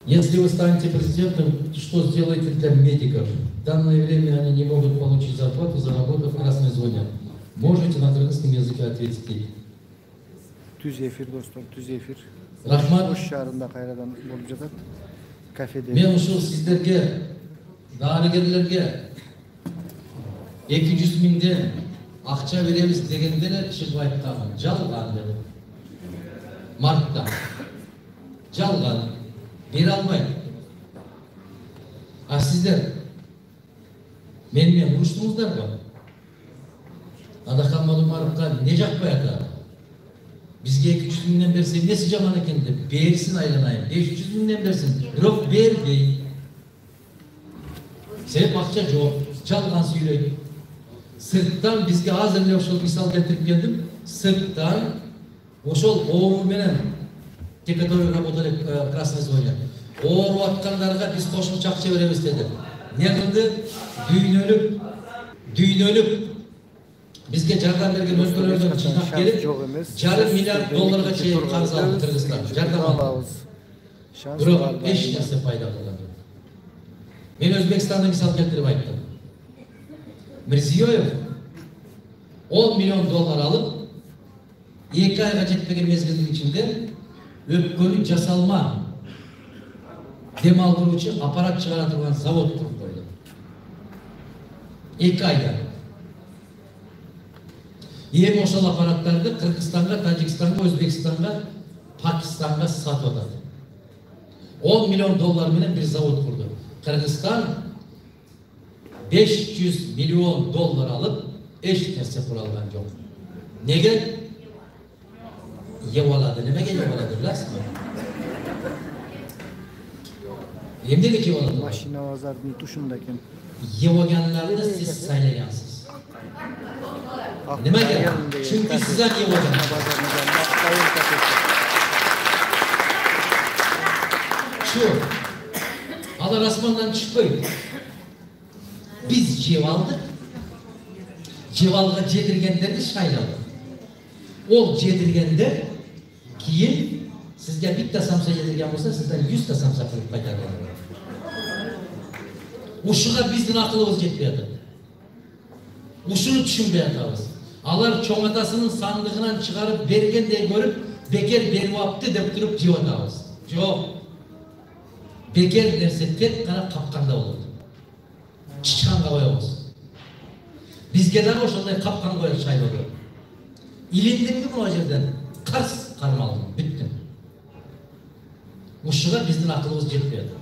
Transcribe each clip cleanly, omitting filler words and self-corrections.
Если вы станете президентом, что сделаете для медиков? В данное время они не могут получить зарплату за работу в красной зоне. Можете на кыргызском языке ответить? Түз эфир достор, түз эфир. Рахмат. Ош шаарында кайрадан болуп жатат. Кафеде. Мен ушул сиздерге, дарыгерлерге 200 миңден акча беребиз дегенде эле чыгып айткан. Жалган деп. Мартта. Жалган. Бере алмайт. А сиздер менен уруштуңуздарбы? Адахан Малумаровка не жакпай атат? Бизге 200 миңден берсе эмнеси жаман экен деп, берсин айланайын. 500 миңден берсин, бирок бербей. Себеп акча жок, жалган сүйлөйт. Сырттан бизге азыр эле ошол мисал келтирип келдим. Сырттан ошол оору менен те, которые работали в красной зоне, ооруп аткандарга биз кошумча акча беребиз деди. Не кылды? Дүйнөлүк бизге жардам берген өлкөлөрдөн жыйнап келип, $1,5 миллиард чейин карыз алды Кыргызстан. Жардам алды. Бирок эч нерсе пайда кылган жок. Мен Өзбекстанды мисал келтирип айттым. Мирзиёев $10 миллион алып, 2 айга жетпеген мезгилдин ичинде өпкөнү жасалма дем алдыруучу аппарат чыгара турган завод куруп койду. 2 айда. Эми ошол аппараттарды Кыргызстанга, Тажикстанга, Өзбекстанга, Пакистанга сатып атат. $10 миллион менен бир завод курду. Кыргызстан $500 миллион алып, эч нерсе кура алган жок. Неге? Еп алады. Немеге еп алады, билесизби? Эмнеге еп алады? Машина базардын тушунда экен. Еп алганларды сиз сайлагансыз. Немеге? Чүнкү сиз еп алгансыз. Şu, алар асмандан чыкпайт. Биз жеп алдык. Жеп алга жетиргендерди шайладык. Ол жетиргендер кийин сизге битте самса жетирген болсо, сизден 100 та самса кылып кайтарылат. Ушуга биздин акылыбыз жетпей атат. Ушуну түшүнбөй атабыз. Алар чоң атасынын сандыгынан чыгарып бергендей көрүп, бекер берип апты деп туруп жеп атабыз. Жок. Бекер нерсе тек кана капканда болот. Чычканга коебуз. Бизге дагы ошондой капкан коюп шайлоодо. Илиндимби бул жерден? Карс кармалдым, бүттүм. Ушуга биздин акылыбыз жетпей атат.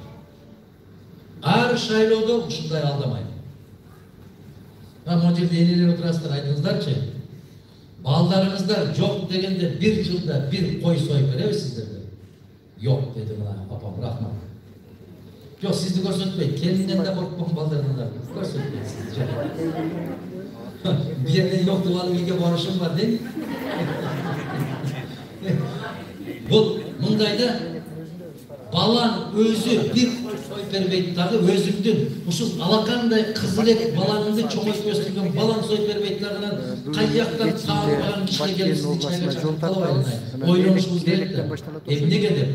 Ар шайлоодо ушундай алдамайт. Могу жерде энелер отурасыздар, айтыңыздарчы. Балдарыңыздар жок дегенде 1 жылда 1 кой союп беребиз сиздерге? Жок деди мына апам, рахмат. Жок, сизди көрсөтпөйт. Келинден да коркпогон балдардан да көрсөтпөйт сизди. Bir yerden yok duvarlı bilge barışım var değil mi? Bu mındayda balan özü bir soy berbeyt tağı özümdün. Uşul alakanday kızılet balanındı çoğuz göstergen balan soy berbeytlerden kayyaktan tağırgan kişiye gelip sizi çayla çakıp oynamışımız değil de. Ne gelir?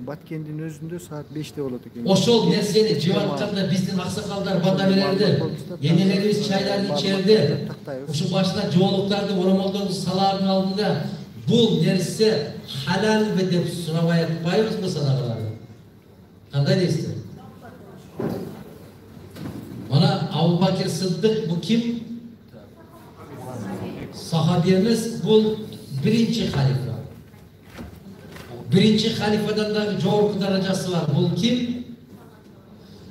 Batkendin özünde saat 5'te oldu. Oşol nerseni civarlıklarda bizdin aksakaldar bada verirdi. Yenilerimiz çaylarını içerdi. Şu başına çoğuluklardı, oramolduğumuz salarının altında bul nerse halal ve de sınava yapmayız mı sana kadar? Kanday değilsin. Ona Abu Bakir Sıddık bu kim? Sahabiyemiz bu birinci halife. Birinci halifadan da çoğu derecesi var. Bu kim?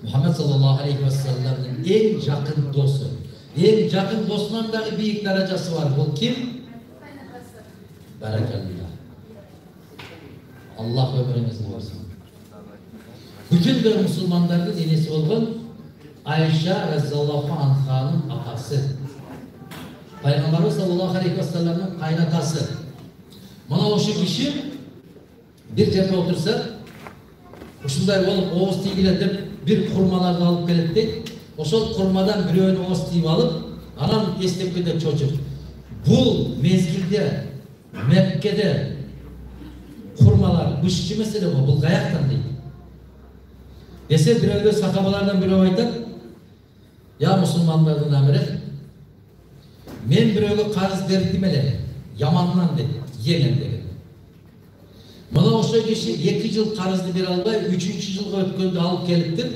Muhammed sallallahu aleyhi ve sellem'in en yakın dostu. En yakın dostundan da büyük derecesi var. Bu kim? Berekallah. Allah ömrünüzü versin. Bütün bir Müslümanların enesi olan Ayşe radhiyallahu anh'ın atası. Peygamberimiz sallallahu aleyhi ve sellem'in kaynatası. Bana o şu kişi bir yerde otursa, uşunday olup oğuz tiğiyle de bir kurmalarını alıp gelip oşol kurmadan bir öğünü oğuz tiğimi alıp, anam esnekede çocuk. Bu mezgilde, Mekke'de kurmalar, bu işçi mesele bu, bu gayaktan değil. Dese bireylер сахабалардан бирөө айтат, "Я мусулмандардын амири, мен бирөөгө карыз бердим эле, яманнан" dedi, Yemen деген. Мына ошо киши 2 жыл карызды бере албай, 3-чү жылга өткөндө алып келиптир.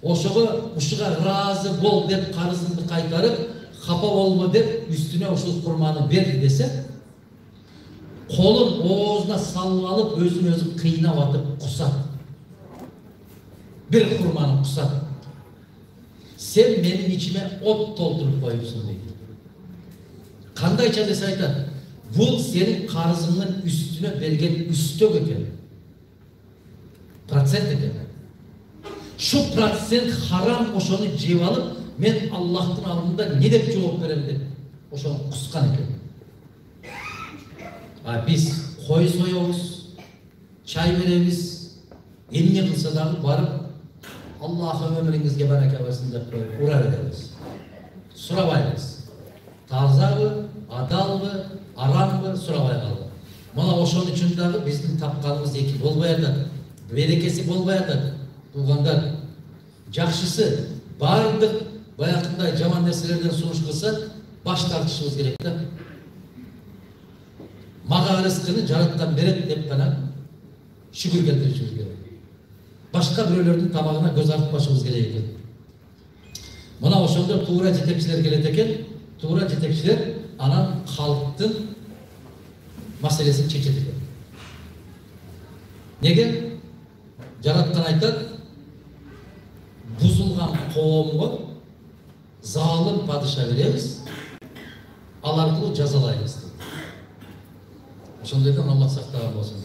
Ошого ушуга ыраазы бол деп карызыңды кайтарып, хапа болмо деп үстүнө ушул курманы берди десе, колун оозуна салып алып, өзүн өзү кыйнап атып кусат. Bir kurmanı kusat. Sen benim içime ot doldurup koyuyorsun dedi. Kandayça dese aytar. Bu senin karızının üstüne vergen üstök eken. Prosent eken. Şu prosent haram oşonu cevap alıp, men Allah'ın alnında ne dep cevap verem dedi. Oşonu kuskan eken. Biz koy soyuyoruz, çay veremiz, emni kılsa da varıp, Allah'ın ömrünüzge baraka versin dep koyup urar ederiz. Surabayız. Taza mı, adal mı, aram mı, surabay kaldı. Mana oşon üçün dağı bizden tapkanımız eki bolbayadak, berekesi bolbayadak. Tuğandan, jakşısı, bardık, bayakınday jaman nerselerden sunuş kılsa, baş tartışımız gerek de. Maga rızkını jarattan beret dep bana şükür keltirişimiz gerek. Başka bireylerдің tamağına göz artmışımız gerek. Mana oşonda tuğra jetekçiler kelet eken, tuğra jetekçiler anan halktın meselesini çeçet eken. Nege? Jaratkan aytat, buzulgan qoomgo zalim padişa beremiz, al arkылуу жазалайбыз. Ошондойдон Allah сактаган болсун.